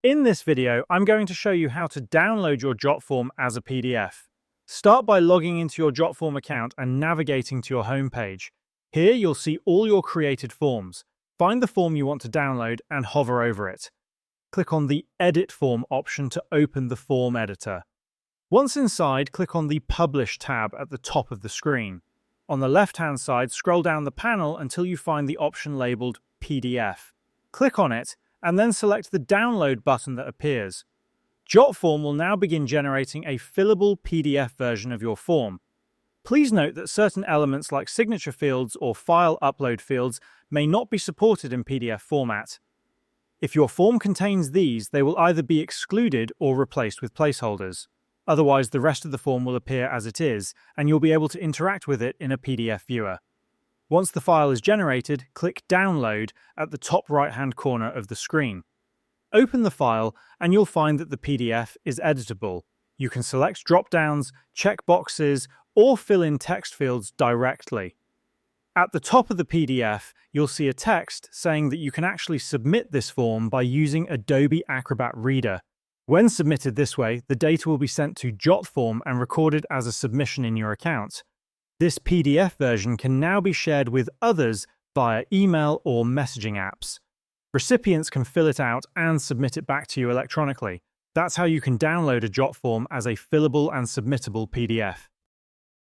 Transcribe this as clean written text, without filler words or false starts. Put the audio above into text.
In this video, I'm going to show you how to download your Jotform as a PDF. Start by logging into your Jotform account and navigating to your home page. Here you'll see all your created forms. Find the form you want to download and hover over it. Click on the Edit Form option to open the form editor. Once inside, click on the Publish tab at the top of the screen. On the left-hand side, scroll down the panel until you find the option labeled PDF. Click on it, and then select the Download button that appears. Jotform will now begin generating a fillable PDF version of your form. Please note that certain elements like signature fields or file upload fields may not be supported in PDF format. If your form contains these, they will either be excluded or replaced with placeholders. Otherwise, the rest of the form will appear as it is, and you'll be able to interact with it in a PDF viewer. Once the file is generated, click Download at the top right-hand corner of the screen. Open the file, and you'll find that the PDF is editable. You can select drop-downs, check boxes, or fill in text fields directly. At the top of the PDF, you'll see a text saying that you can actually submit this form by using Adobe Acrobat Reader. When submitted this way, the data will be sent to Jotform and recorded as a submission in your account. This PDF version can now be shared with others via email or messaging apps. Recipients can fill it out and submit it back to you electronically. That's how you can download a Jotform as a fillable and submittable PDF.